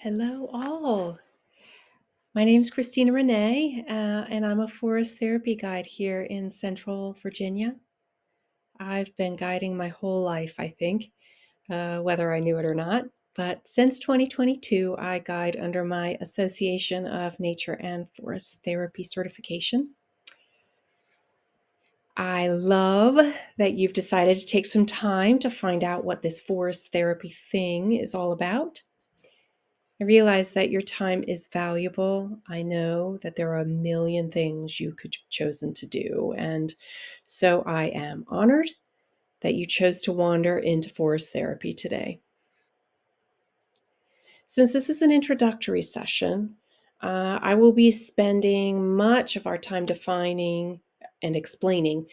Hello, all. My name is Christina Rena, and I'm a forest therapy guide here in Central Virginia. I've been guiding my whole life, I think, whether I knew it or not. But since 2022, I guide under my Association of Nature and Forest Therapy certification. I love that you've decided to take some time to find out what this forest therapy thing is all about. I realize that your time is valuable. I know that there are a million things you could have chosen to do. And so I am honored that you chose to wander into forest therapy today. Since this is an introductory session, I will be spending much of our time defining and explaining,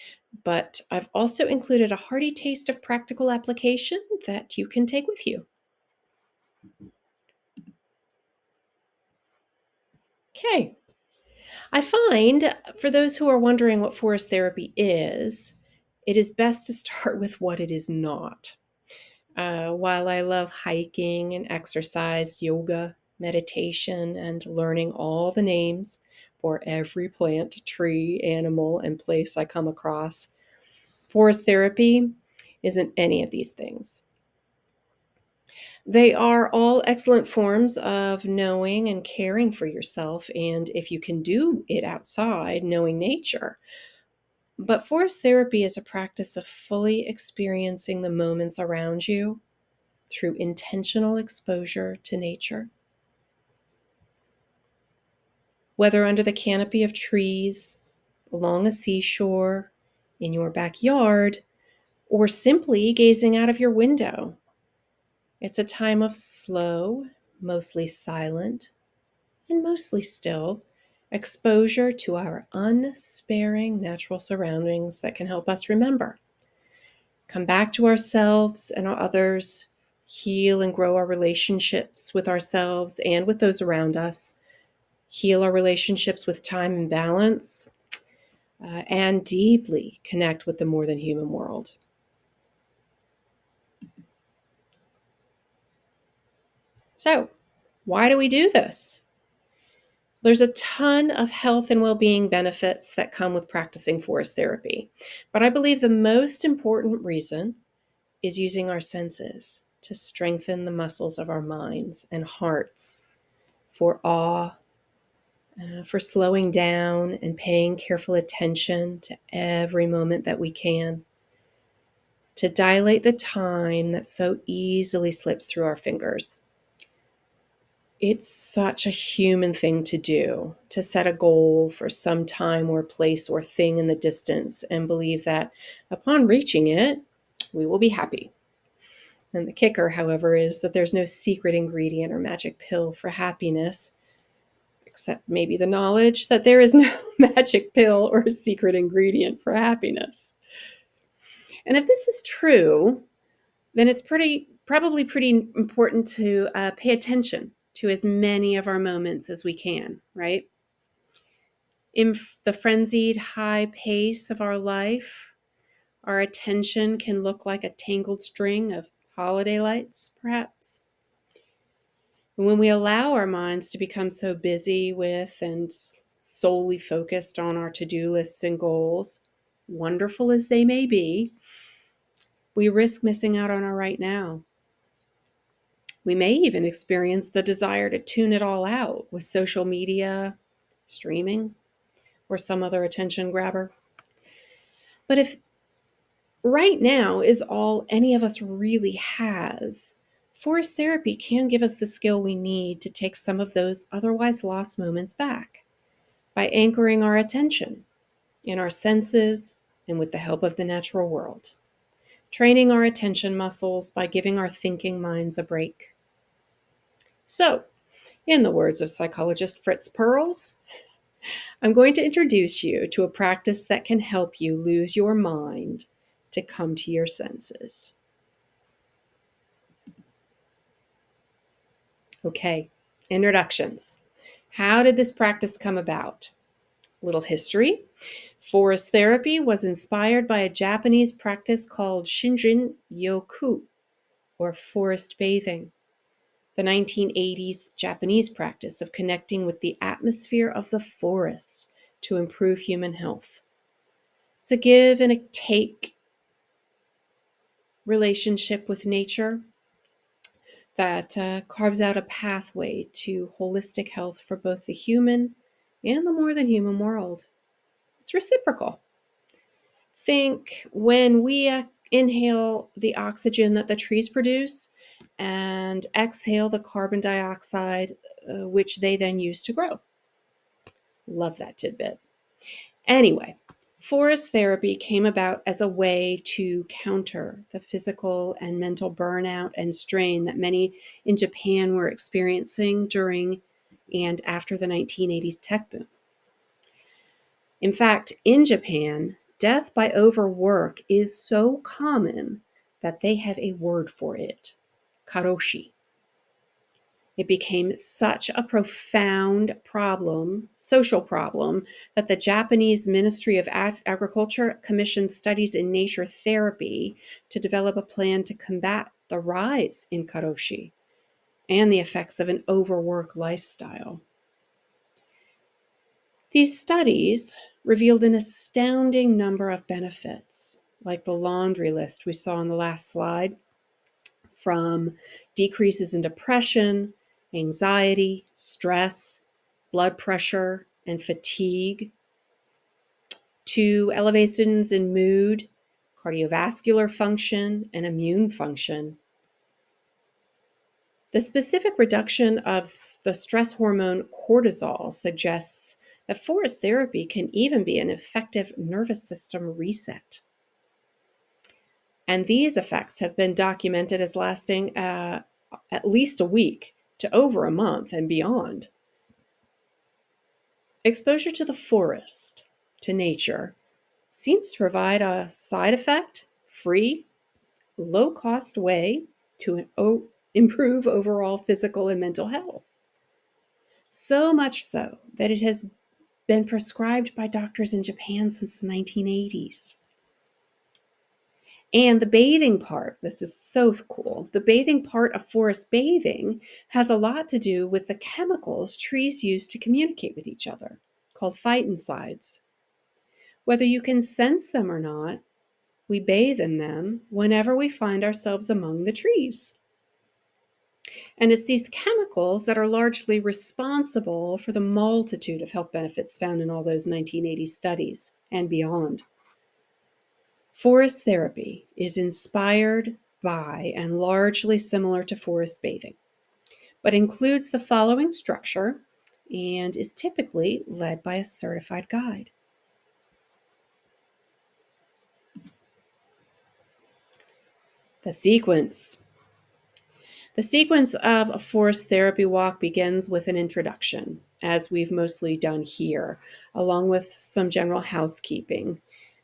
but I've also included a hearty taste of practical application that you can take with you. Okay. I find for those who are wondering what forest therapy is, it is best to start with what it is not. While I love hiking and exercise, yoga, meditation, and learning all the names for every plant, tree, animal, and place I come across, forest therapy isn't any of these things. They are all excellent forms of knowing and caring for yourself, and if you can do it outside, knowing nature. But forest therapy is a practice of fully experiencing the moments around you through intentional exposure to nature. Whether under the canopy of trees, along a seashore, in your backyard, or simply gazing out of your window, it's a time of slow, mostly silent, and mostly still exposure to our unsparing natural surroundings that can help us remember, come back to ourselves and our others, heal and grow our relationships with ourselves and with those around us, heal our relationships with time and balance, and deeply connect with the more than human world. So, why do we do this? There's a ton of health and well-being benefits that come with practicing forest therapy, but I believe the most important reason is using our senses to strengthen the muscles of our minds and hearts for awe, for slowing down and paying careful attention to every moment that we can, to dilate the time that so easily slips through our fingers. It's such a human thing to do, to set a goal for some time or place or thing in the distance and believe that upon reaching it, we will be happy. And the kicker, however, is that there's no secret ingredient or magic pill for happiness, except maybe the knowledge that there is no magic pill or secret ingredient for happiness. And if this is true, then it's probably pretty important to pay attention to as many of our moments as we can, right? In the frenzied high pace of our life, our attention can look like a tangled string of holiday lights, perhaps. And when we allow our minds to become so busy with and solely focused on our to-do lists and goals, wonderful as they may be, we risk missing out on our right now. We may even experience the desire to tune it all out with social media, streaming, or some other attention grabber. But if right now is all any of us really has, forest therapy can give us the skill we need to take some of those otherwise lost moments back by anchoring our attention in our senses and with the help of the natural world, training our attention muscles by giving our thinking minds a break. So, in the words of psychologist Fritz Perls, I'm going to introduce you to a practice that can help you lose your mind to come to your senses. Okay, introductions. How did this practice come about? Little history. Forest therapy was inspired by a Japanese practice called Shinrin Yoku, or forest bathing. The 1980s Japanese practice of connecting with the atmosphere of the forest to improve human health. It's a give and a take relationship with nature that carves out a pathway to holistic health for both the human and the more than human world. It's reciprocal. Think when we inhale the oxygen that the trees produce and exhale the carbon dioxide, which they then use to grow. Love that tidbit. Anyway, forest therapy came about as a way to counter the physical and mental burnout and strain that many in Japan were experiencing during and after the 1980s tech boom. In fact, in Japan, death by overwork is so common that they have a word for it, karoshi. It became such a profound problem, social problem, that the Japanese Ministry of Agriculture commissioned studies in nature therapy to develop a plan to combat the rise in karoshi and the effects of an overwork lifestyle. These studies revealed an astounding number of benefits, like the laundry list we saw on the last slide, from decreases in depression, anxiety, stress, blood pressure, and fatigue, to elevations in mood, cardiovascular function, and immune function. The specific reduction of the stress hormone cortisol suggests that forest therapy can even be an effective nervous system reset. And these effects have been documented as lasting at least a week to over a month and beyond. Exposure to the forest, to nature, seems to provide a side effect free, low cost way to improve overall physical and mental health. So much so that it has been prescribed by doctors in Japan since the 1980s. And the bathing part, this is so cool. The bathing part of forest bathing has a lot to do with the chemicals trees use to communicate with each other, called phytoncides. Whether you can sense them or not, we bathe in them whenever we find ourselves among the trees. And it's these chemicals that are largely responsible for the multitude of health benefits found in all those 1980 studies and beyond. Forest therapy is inspired by and largely similar to forest bathing, but includes the following structure and is typically led by a certified guide. The sequence. The sequence of a forest therapy walk begins with an introduction, as we've mostly done here, along with some general housekeeping.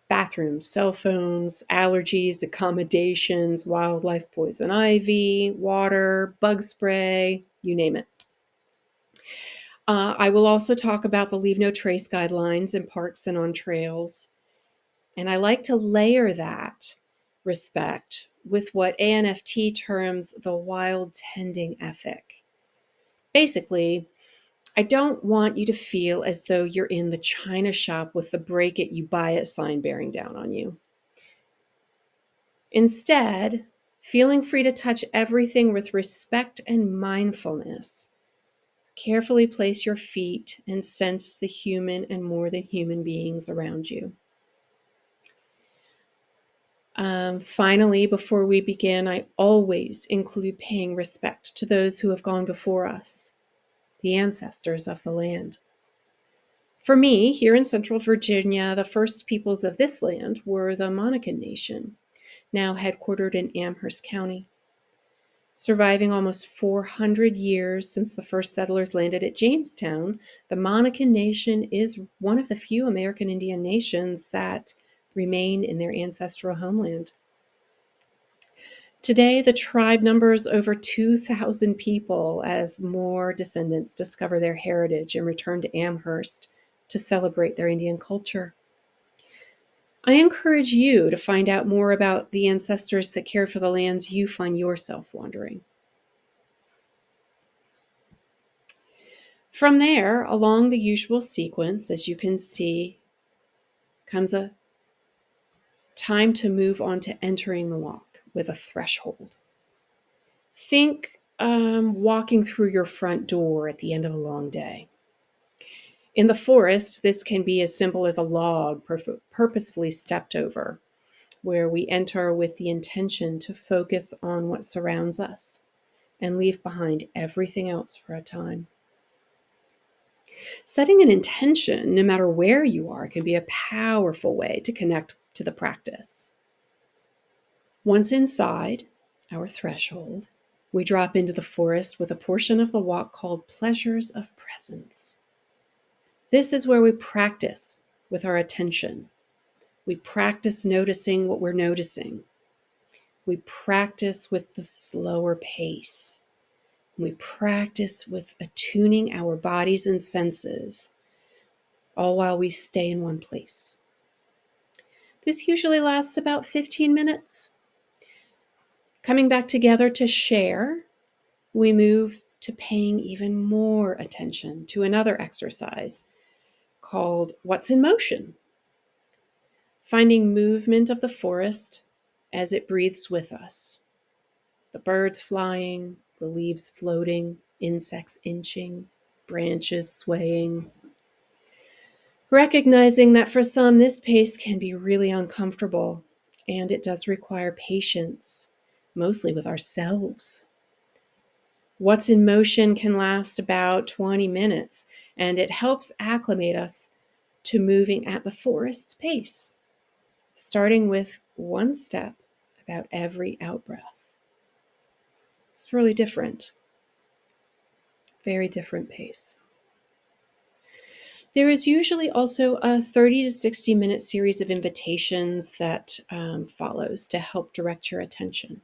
Bathrooms, cell phones, allergies, accommodations, wildlife poison ivy, water, bug spray, you name it. I will also talk about the Leave No Trace guidelines in parks and on trails. And I like to layer that respect with what ANFT terms the wild tending ethic. Basically, I don't want you to feel as though you're in the china shop with the break it, you buy it sign bearing down on you. Instead, feeling free to touch everything with respect and mindfulness. Carefully place your feet and sense the human and more than human beings around you. Finally, before we begin, I always include paying respect to those who have gone before us, the ancestors of the land. For me, here in Central Virginia, the first peoples of this land were the Monacan Nation, now headquartered in Amherst County. Surviving almost 400 years since the first settlers landed at Jamestown, the Monacan Nation is one of the few American Indian nations that remain in their ancestral homeland. Today, the tribe numbers over 2,000 people as more descendants discover their heritage and return to Amherst to celebrate their Indian culture. I encourage you to find out more about the ancestors that cared for the lands you find yourself wandering. From there, along the usual sequence, as you can see, comes a time to move on to entering the walk with a threshold. Think walking through your front door at the end of a long day. In the forest, this can be as simple as a log purposefully stepped over, where we enter with the intention to focus on what surrounds us and leave behind everything else for a time. Setting an intention, no matter where you are, can be a powerful way to connect to the practice. Once inside our threshold, we drop into the forest with a portion of the walk called Pleasures of Presence. This is where we practice with our attention. We practice noticing what we're noticing. We practice with the slower pace. We practice with attuning our bodies and senses, all while we stay in one place. This usually lasts about 15 minutes. Coming back together to share, we move to paying even more attention to another exercise called What's in Motion? Finding movement of the forest as it breathes with us. The birds flying, the leaves floating, insects inching, branches swaying. Recognizing that for some, this pace can be really uncomfortable, and it does require patience, mostly with ourselves. What's in motion can last about 20 minutes, and it helps acclimate us to moving at the forest's pace, starting with one step about every out-breath. It's really different, very different pace. There is usually also a 30 to 60 minute series of invitations that follows to help direct your attention.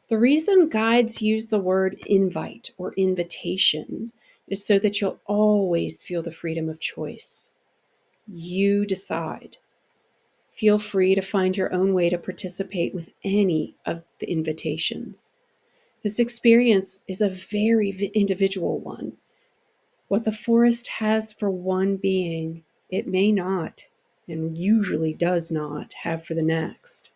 The reason guides use the word invite or invitation is so that you'll always feel the freedom of choice. You decide. Feel free to find your own way to participate with any of the invitations. This experience is a very individual one. What the forest has for one being, it may not, and usually does not, have for the next.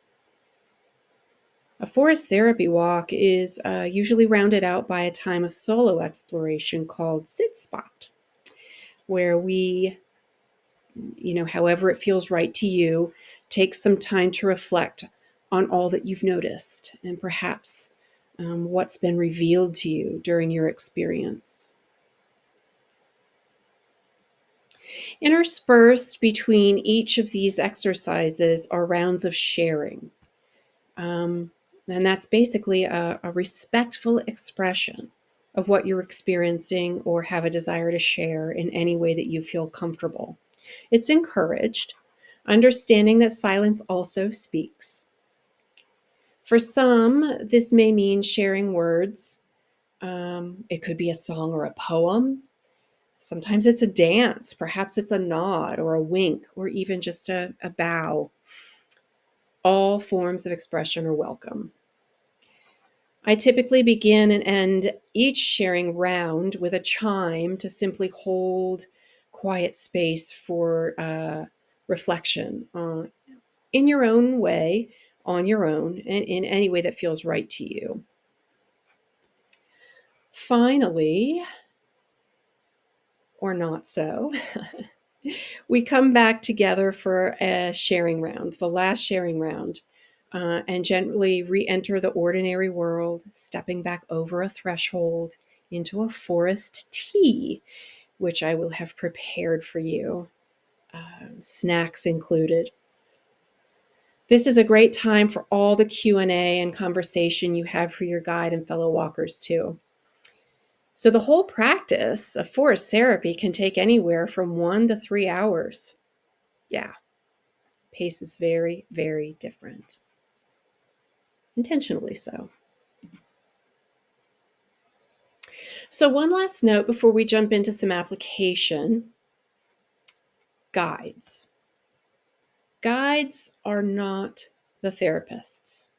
A forest therapy walk is usually rounded out by a time of solo exploration called sit spot, where we, however it feels right to you, take some time to reflect on all that you've noticed and perhaps what's been revealed to you during your experience. Interspersed between each of these exercises are rounds of sharing. And that's basically a respectful expression of what you're experiencing or have a desire to share in any way that you feel comfortable. It's encouraged, understanding that silence also speaks. For some, this may mean sharing words. It could be a song or a poem. Sometimes it's a dance. Perhaps it's a nod or a wink or even just a bow. All forms of expression are welcome. I typically begin and end each sharing round with a chime to simply hold quiet space for reflection in your own way, on your own, and in any way that feels right to you. Finally, or not so, we come back together for a sharing round, the last sharing round, and gently re-enter the ordinary world, stepping back over a threshold into a forest tea, which I will have prepared for you, snacks included. This is a great time for all the Q&A and conversation you have for your guide and fellow walkers too. So the whole practice of forest therapy can take anywhere from 1 to 3 hours. Yeah, pace is very, very different. Intentionally so. So one last note before we jump into some application. Guides. Guides are not the therapists,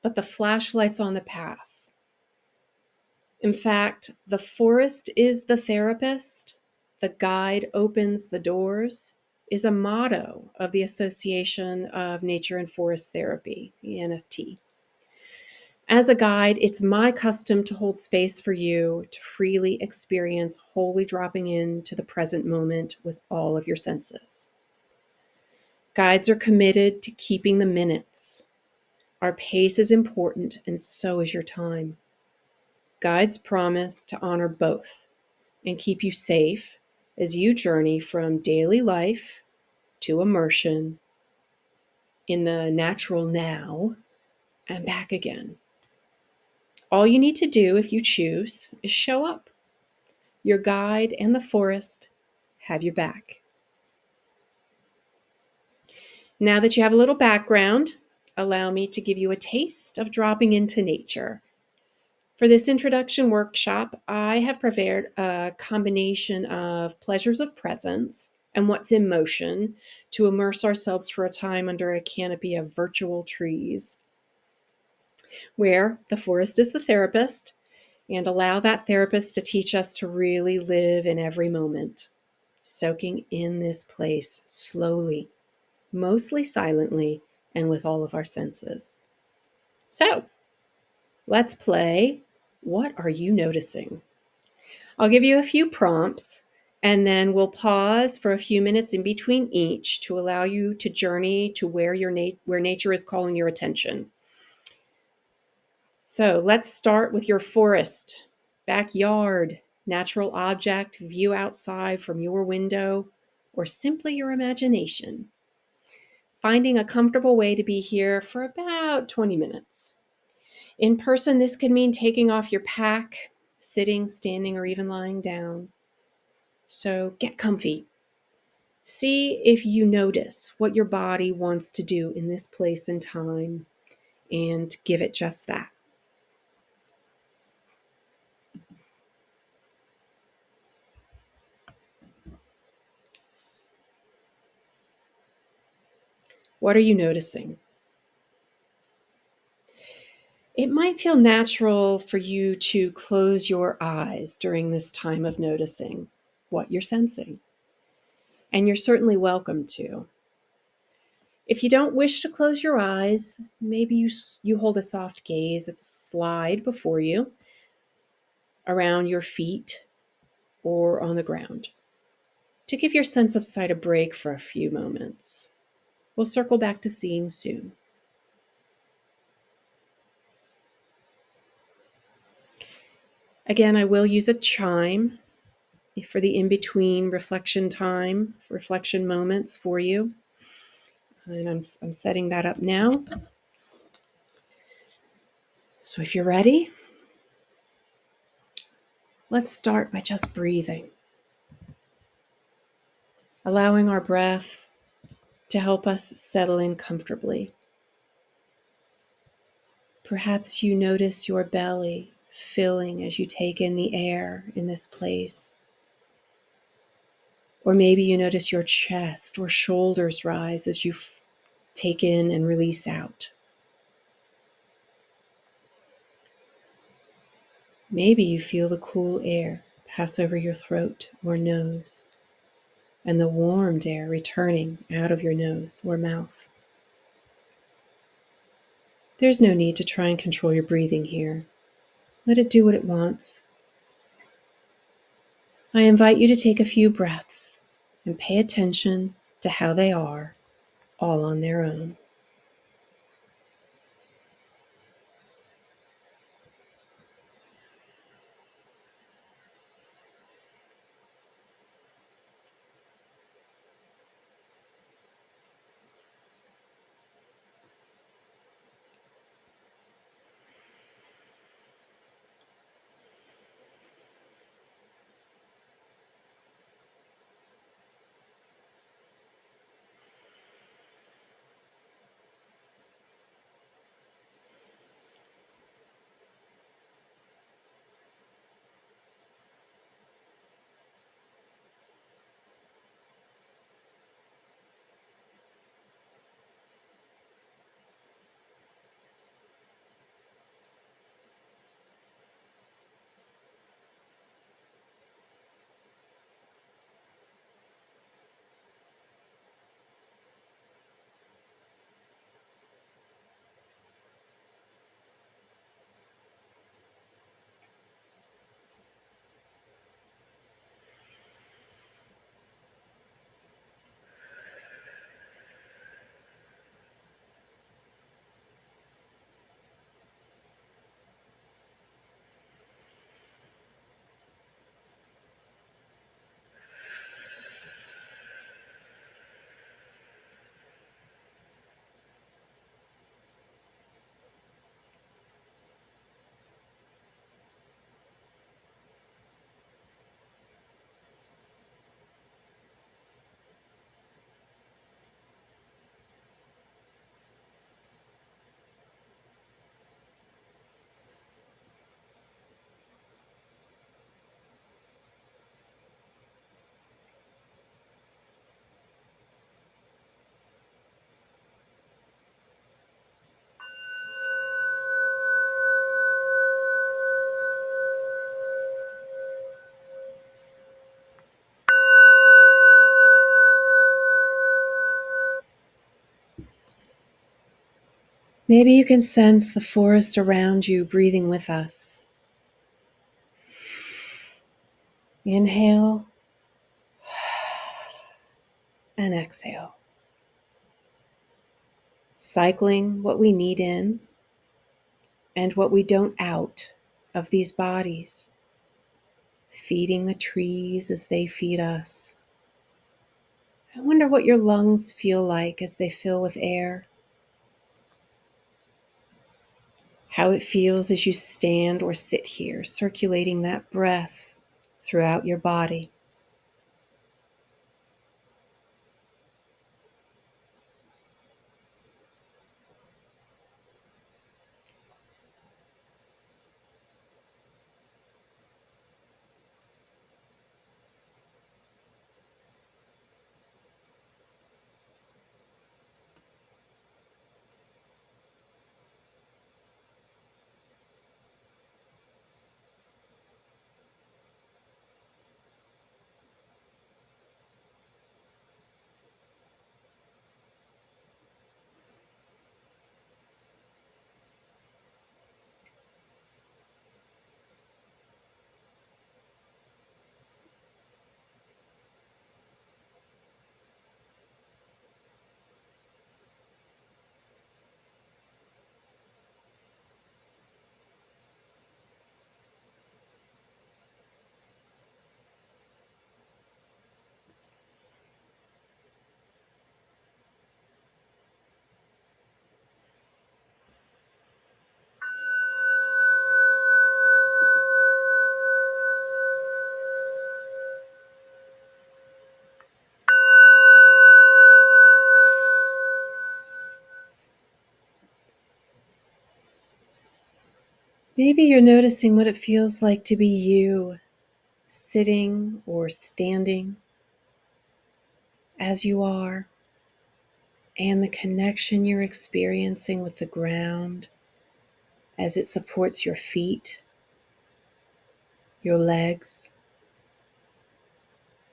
but the flashlights on the path. In fact, the forest is the therapist, the guide opens the doors, is a motto of the Association of Nature and Forest Therapy, the NFT. As a guide, it's my custom to hold space for you to freely experience wholly dropping into the present moment with all of your senses. Guides are committed to keeping the minutes. Our pace is important, and so is your time. Guides promise to honor both and keep you safe as you journey from daily life to immersion in the natural now and back again. All you need to do, if you choose, is show up. Your guide and the forest have your back. Now that you have a little background, allow me to give you a taste of dropping into nature. For this introduction workshop, I have prepared a combination of pleasures of presence and what's in motion to immerse ourselves for a time under a canopy of virtual trees, where the forest is the therapist, and allow that therapist to teach us to really live in every moment, soaking in this place slowly, mostly silently, and with all of our senses. So, let's play What Are You Noticing? I'll give you a few prompts, and then we'll pause for a few minutes in between each to allow you to journey to where where nature is calling your attention. So let's start with your forest, backyard, natural object, view outside from your window, or simply your imagination. Finding a comfortable way to be here for about 20 minutes. In person, this could mean taking off your pack, sitting, standing, or even lying down. So get comfy. See if you notice what your body wants to do in this place and time, and give it just that. What are you noticing? It might feel natural for you to close your eyes during this time of noticing what you're sensing, and you're certainly welcome to. If you don't wish to close your eyes, maybe you hold a soft gaze at the slide before you, around your feet, or on the ground, to give your sense of sight a break for a few moments. We'll circle back to seeing soon. Again, I will use a chime for the in-between reflection moments for you. And I'm setting that up now. So if you're ready, let's start by just breathing. Allowing our breath to help us settle in comfortably. Perhaps you notice your belly filling as you take in the air in this place. Or maybe you notice your chest or shoulders rise as you take in and release out. Maybe you feel the cool air pass over your throat or nose, and the warmed air returning out of your nose or mouth. There's no need to try and control your breathing here. Let it do what it wants. I invite you to take a few breaths and pay attention to how they are, all on their own. Maybe you can sense the forest around you breathing with us. Inhale and exhale. Cycling what we need in and what we don't out of these bodies. Feeding the trees as they feed us. I wonder what your lungs feel like as they fill with air. How it feels as you stand or sit here, circulating that breath throughout your body. Maybe you're noticing what it feels like to be you, sitting or standing as you are, and the connection you're experiencing with the ground as it supports your feet, your legs,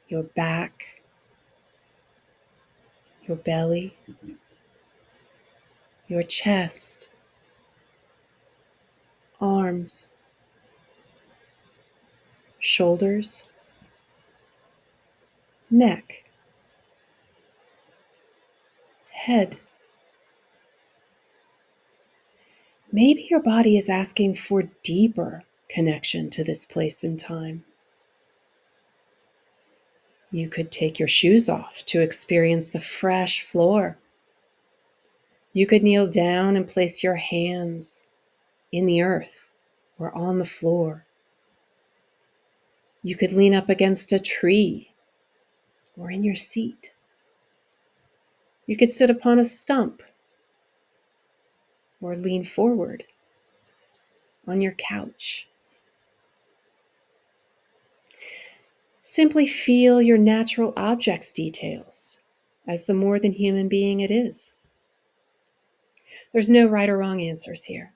your back, your belly, your chest, arms, shoulders, neck, head. Maybe your body is asking for deeper connection to this place and time. You could take your shoes off to experience the fresh floor. You could kneel down and place your hands in the earth or on the floor. You could lean up against a tree or in your seat. You could sit upon a stump or lean forward on your couch. Simply feel your natural object's details as the more than human being it is. There's no right or wrong answers here.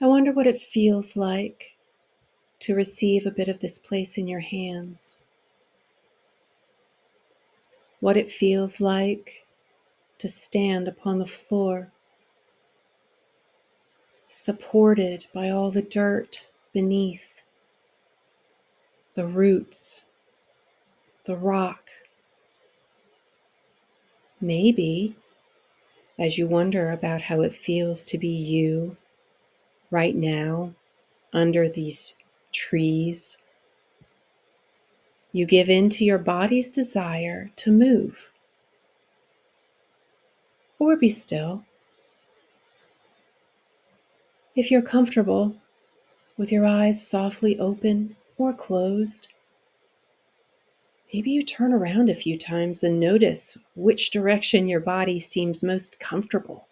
I wonder what it feels like to receive a bit of this place in your hands. what it feels like to stand upon the floor, supported by all the dirt beneath, the roots, the rock. Maybe, as you wonder about how it feels to be you right now under these trees, you give in to your body's desire to move or be still. If you're comfortable with your eyes softly open or closed, maybe you turn around a few times and notice which direction your body seems most comfortable.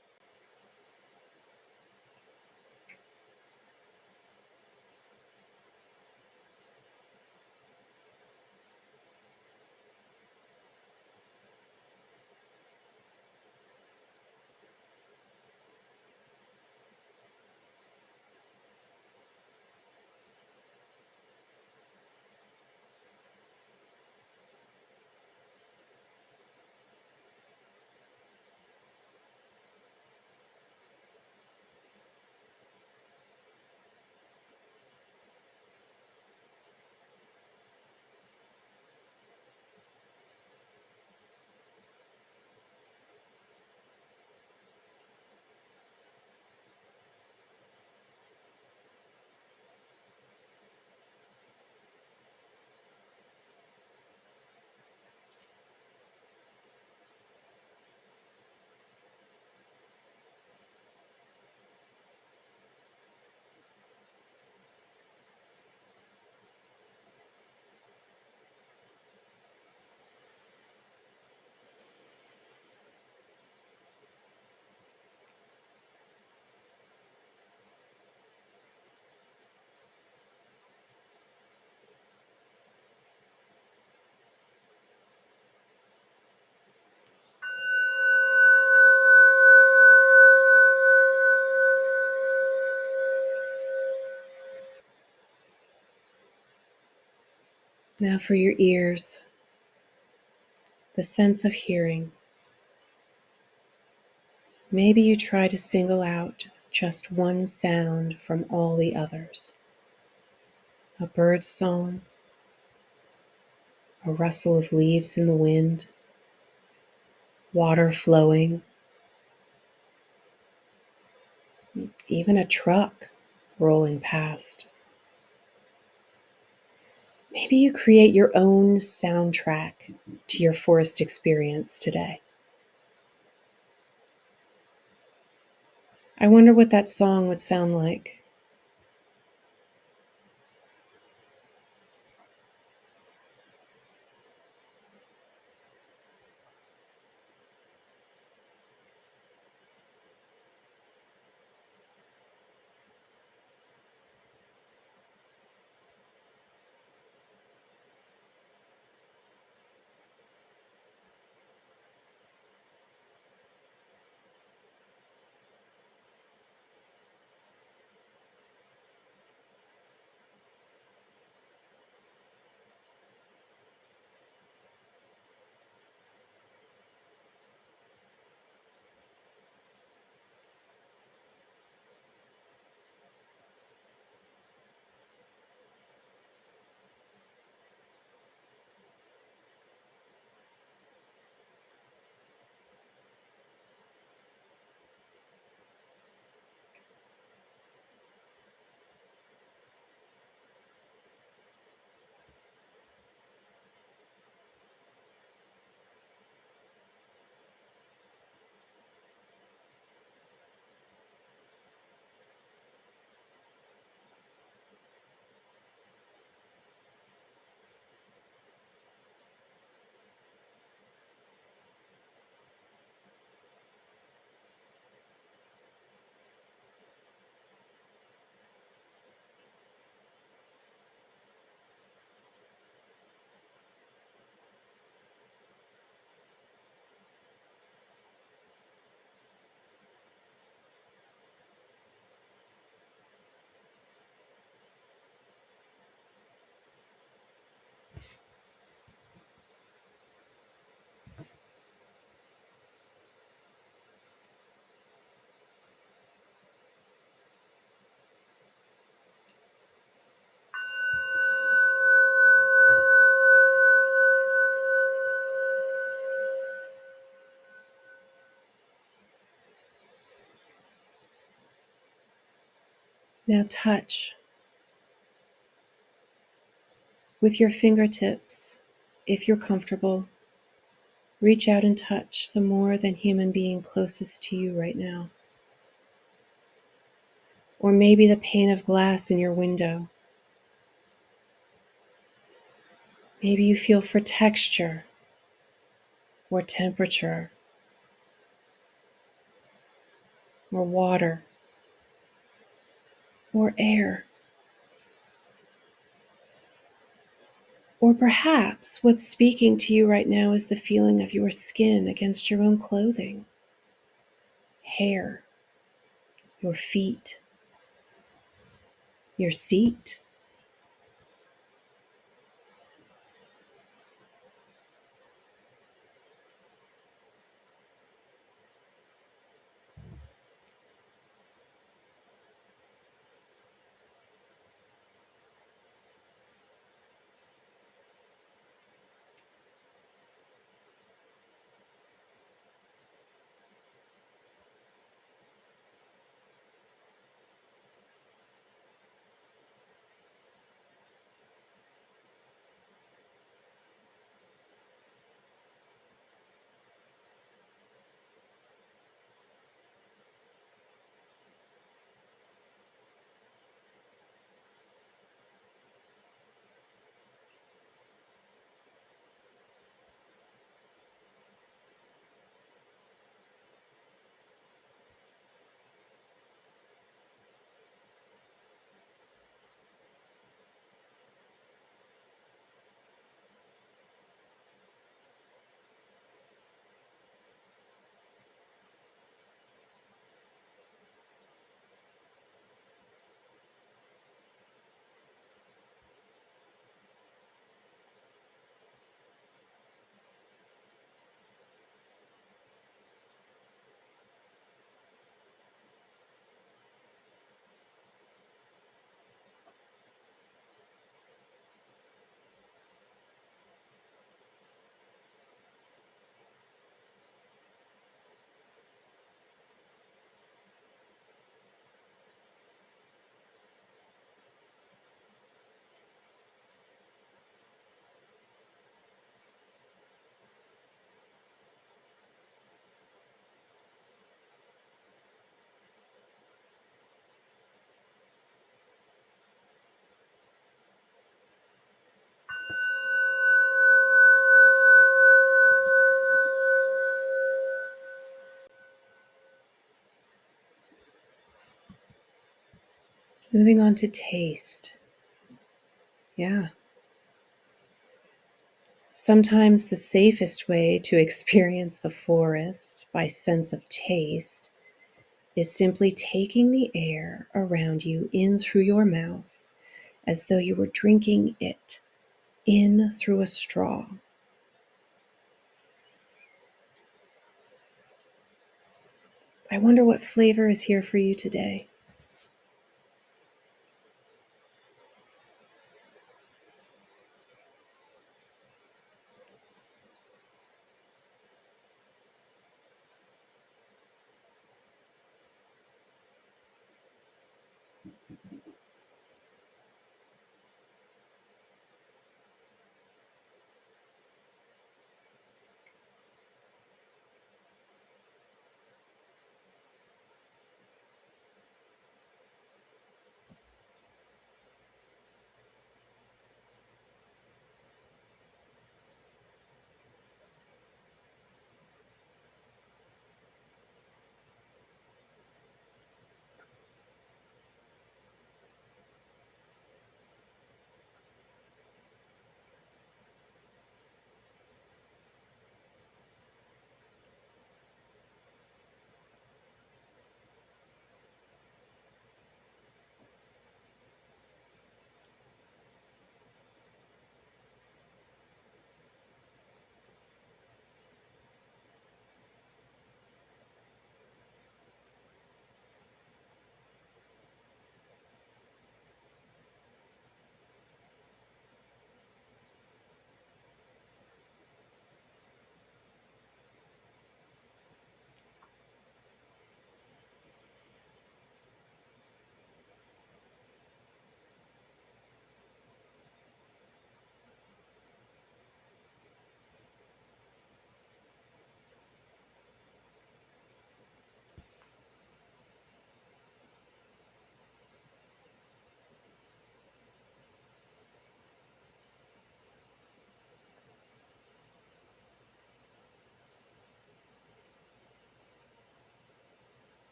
Now for your ears, the sense of hearing. Maybe you try to single out just one sound from all the others. A bird's song, a rustle of leaves in the wind, water flowing, even a truck rolling past. Maybe you create your own soundtrack to your forest experience today. I wonder what that song would sound like. Now touch with your fingertips, if you're comfortable. Reach out and touch the more than human being closest to you right now. Or maybe the pane of glass in your window. Maybe you feel for texture or temperature or water or air. Or perhaps what's speaking to you right now is the feeling of your skin against your own clothing, hair, your feet, your seat. Moving on to taste. Yeah. Sometimes the safest way to experience the forest by sense of taste is simply taking the air around you in through your mouth as though you were drinking it in through a straw. I wonder what flavor is here for you today.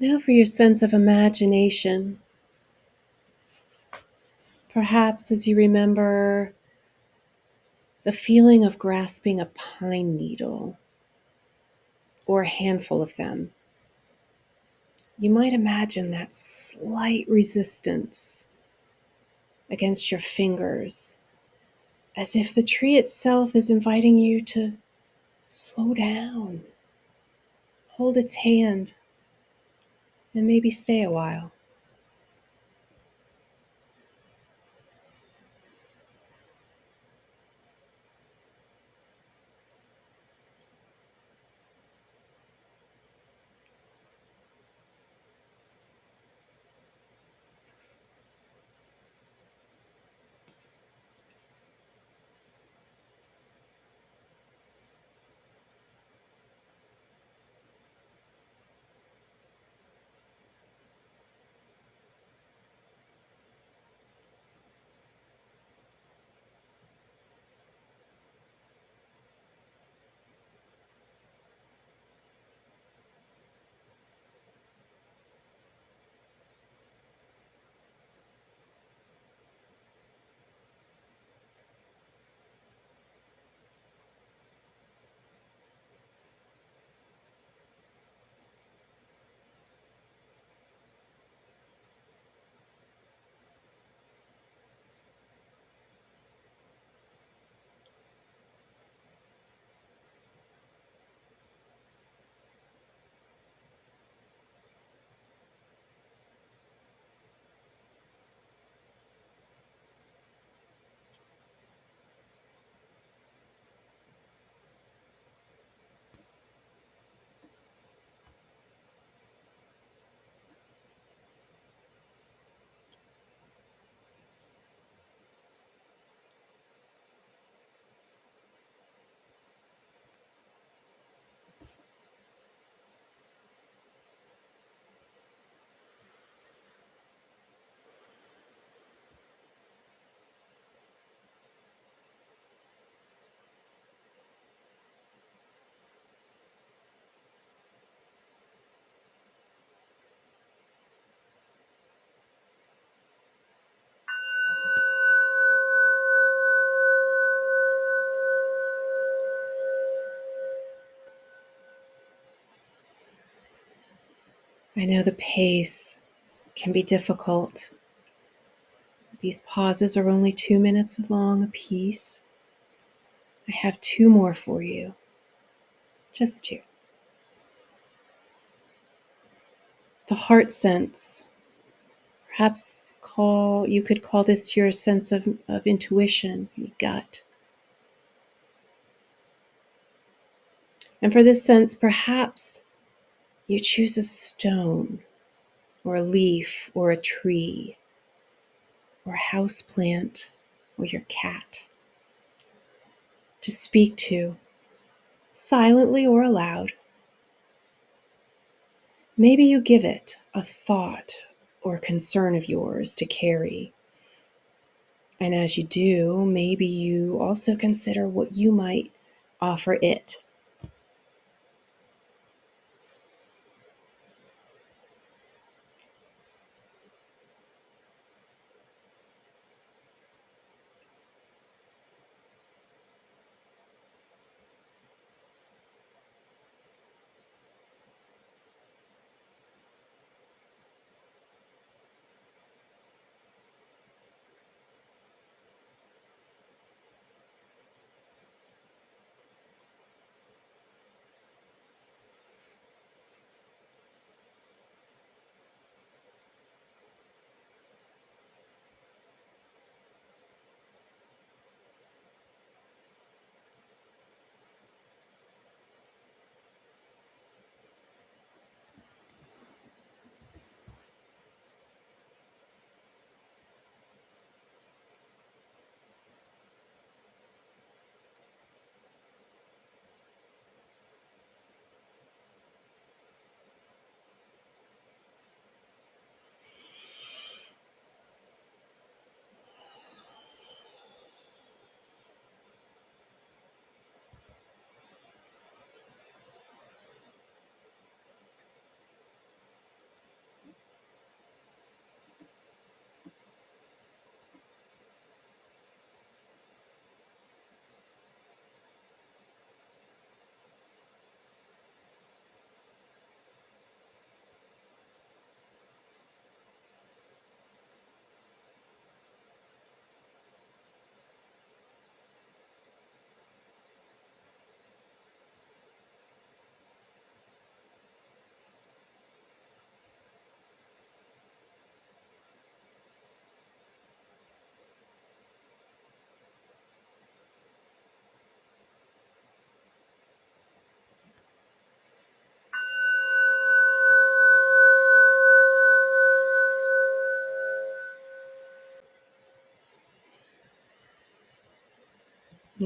Now for your sense of imagination. Perhaps as you remember the feeling of grasping a pine needle or a handful of them, you might imagine that slight resistance against your fingers, as if the tree itself is inviting you to slow down, hold its hand, and maybe stay a while. I know the pace can be difficult. These pauses are only 2 minutes long a piece. I have two more for you, just two. The heart sense. Perhaps you could call this your sense of intuition, your gut. And for this sense, perhaps you choose a stone or a leaf or a tree or a house plant or your cat to speak to, silently or aloud. Maybe you give it a thought or concern of yours to carry. And as you do, maybe you also consider what you might offer it.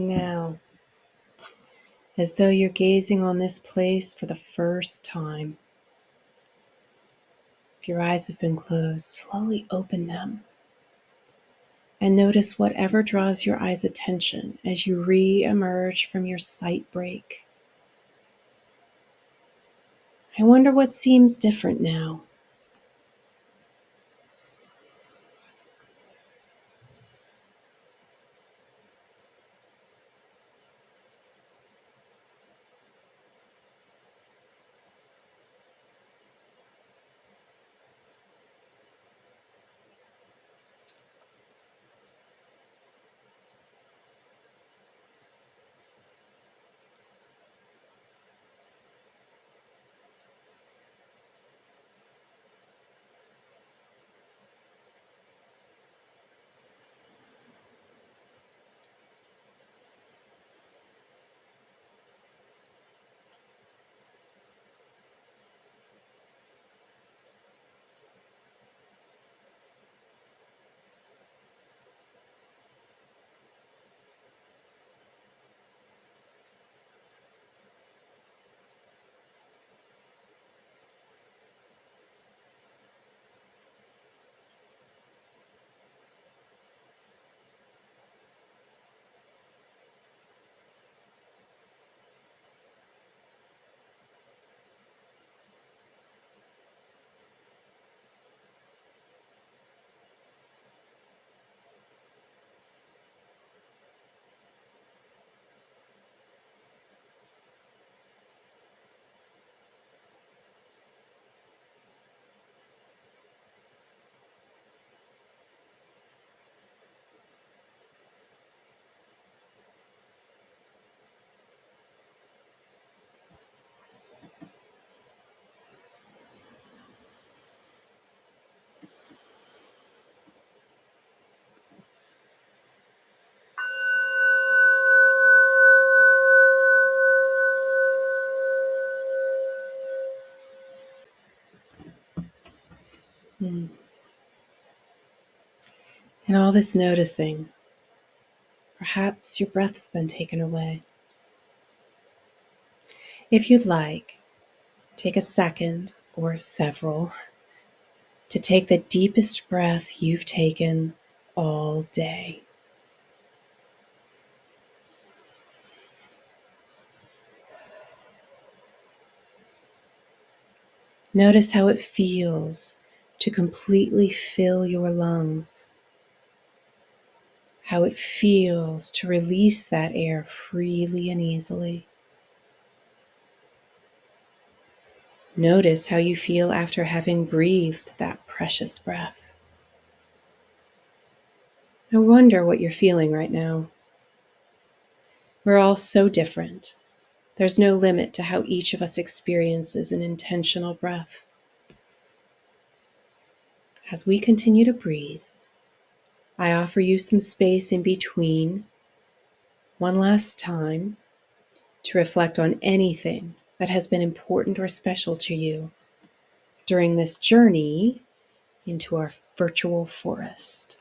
Now, as though you're gazing on this place for the first time, if your eyes have been closed, slowly open them and notice whatever draws your eyes' attention as you re-emerge from your sight break. I wonder what seems different now. Hmm. And all this noticing, perhaps your breath's been taken away. If you'd like, take a second or several to take the deepest breath you've taken all day. Notice how it feels to completely fill your lungs, how it feels to release that air freely and easily. Notice how you feel after having breathed that precious breath. I wonder what you're feeling right now. We're all so different. There's no limit to how each of us experiences an intentional breath. As we continue to breathe, I offer you some space in between, one last time, to reflect on anything that has been important or special to you during this journey into our virtual forest.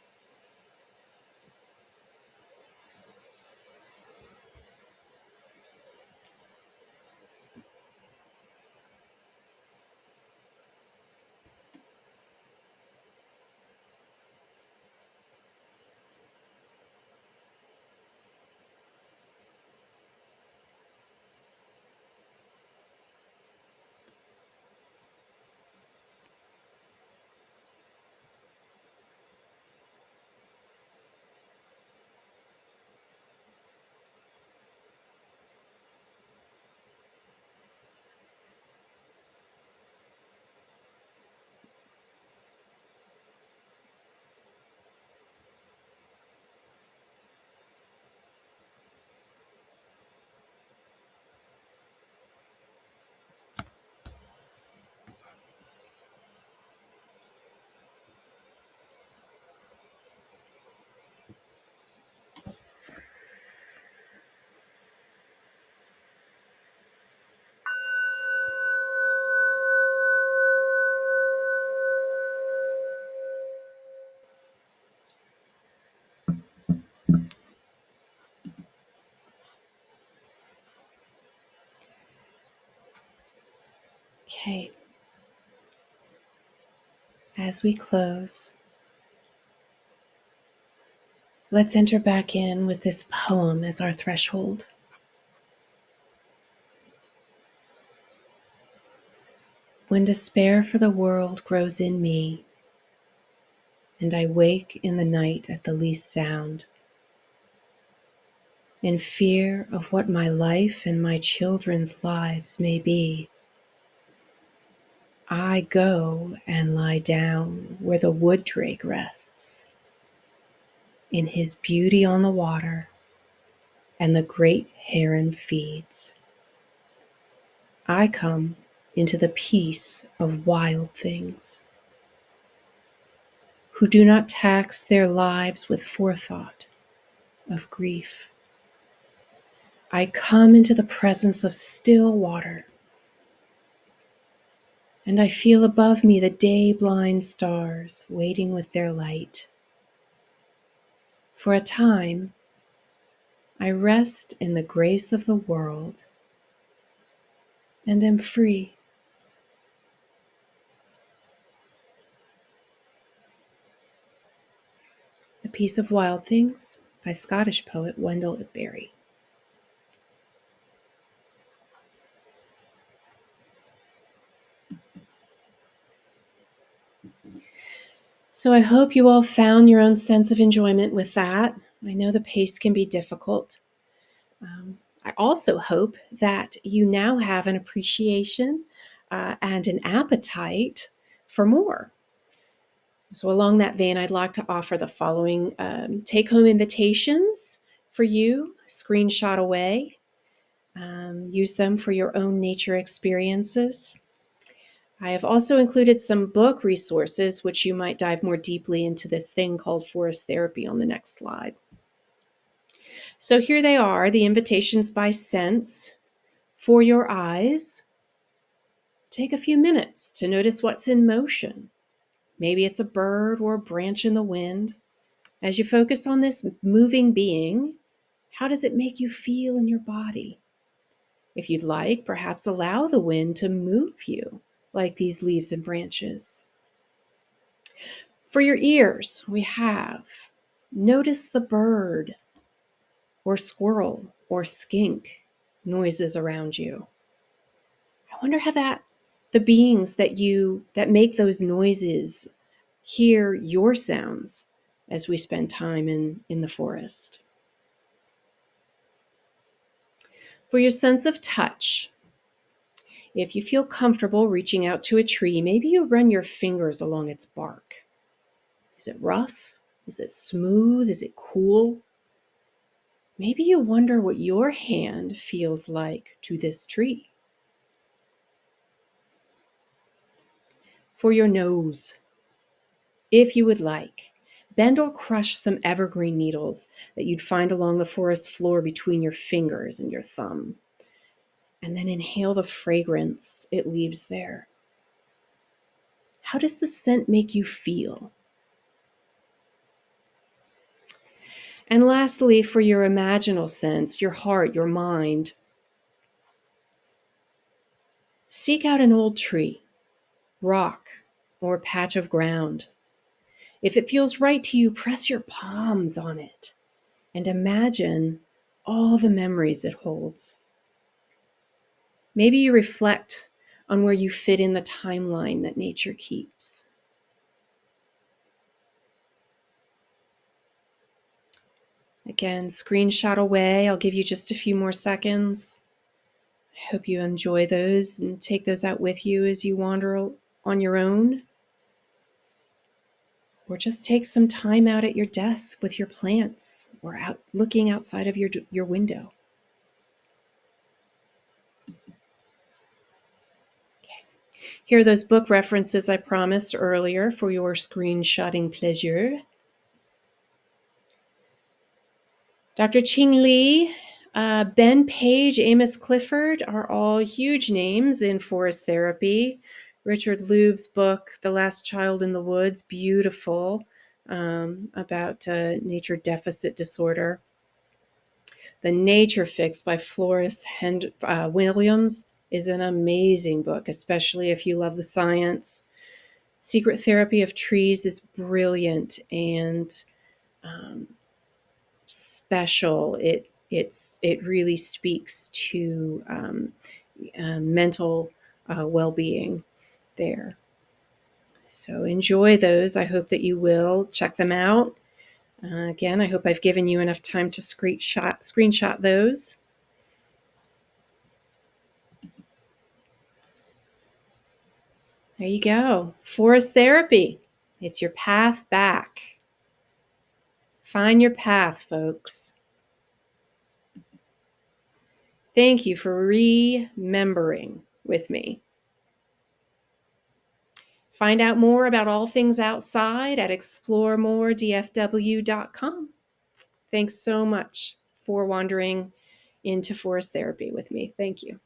Okay. As we close, let's enter back in with this poem as our threshold. When despair for the world grows in me, and I wake in the night at the least sound, in fear of what my life and my children's lives may be, I go and lie down where the wood drake rests, in his beauty on the water, and the great heron feeds. I come into the peace of wild things, who do not tax their lives with forethought of grief. I come into the presence of still water, and I feel above me the day-blind stars waiting with their light. For a time, I rest in the grace of the world and am free. The Peace of Wild Things by Scottish poet Wendell Berry. So I hope you all found your own sense of enjoyment with that. I know the pace can be difficult. I also hope that you now have an appreciation and an appetite for more. So along that vein, I'd like to offer the following take-home invitations for you, screenshot away. Use them for your own nature experiences. I have also included some book resources, which you might dive more deeply into this thing called forest therapy on the next slide. So here they are, the invitations by sense. For your eyes, take a few minutes to notice what's in motion. Maybe it's a bird or a branch in the wind. As you focus on this moving being, how does it make you feel in your body? If you'd like, perhaps allow the wind to move you like these leaves and branches. For your ears, we have notice the bird or squirrel or skink noises around you. I wonder how the beings that make those noises hear your sounds as we spend time in the forest. For your sense of touch, if you feel comfortable reaching out to a tree, maybe you run your fingers along its bark. Is it rough? Is it smooth? Is it cool? Maybe you wonder what your hand feels like to this tree. For your nose, if you would like, bend or crush some evergreen needles that you'd find along the forest floor between your fingers and your thumb. And then inhale the fragrance it leaves there. How does the scent make you feel? And lastly, for your imaginal sense, your heart, your mind, seek out an old tree, rock, or patch of ground. If it feels right to you, press your palms on it and imagine all the memories it holds. Maybe you reflect on where you fit in the timeline that nature keeps. Again, screenshot away. I'll give you just a few more seconds. I hope you enjoy those and take those out with you as you wander on your own. Or just take some time out at your desk with your plants or out looking outside of your window. Here are those book references I promised earlier for your screenshotting pleasure. Dr. Ching Lee, Ben Page, Amos Clifford are all huge names in forest therapy. Richard Louve's book, The Last Child in the Woods, beautiful, about nature deficit disorder. The Nature Fix by Floris Williams, is an amazing book, especially if you love the science. Secret Therapy of Trees is brilliant and um, special. It really speaks to mental well-being there. So enjoy those. I hope that you will check them out. Again, I hope I've given you enough time to screenshot those. There you go. Forest therapy. It's your path back. Find your path, folks. Thank you for remembering with me. Find out more about all things outside at ExploreMoreDFW.com. Thanks so much for wandering into forest therapy with me. Thank you.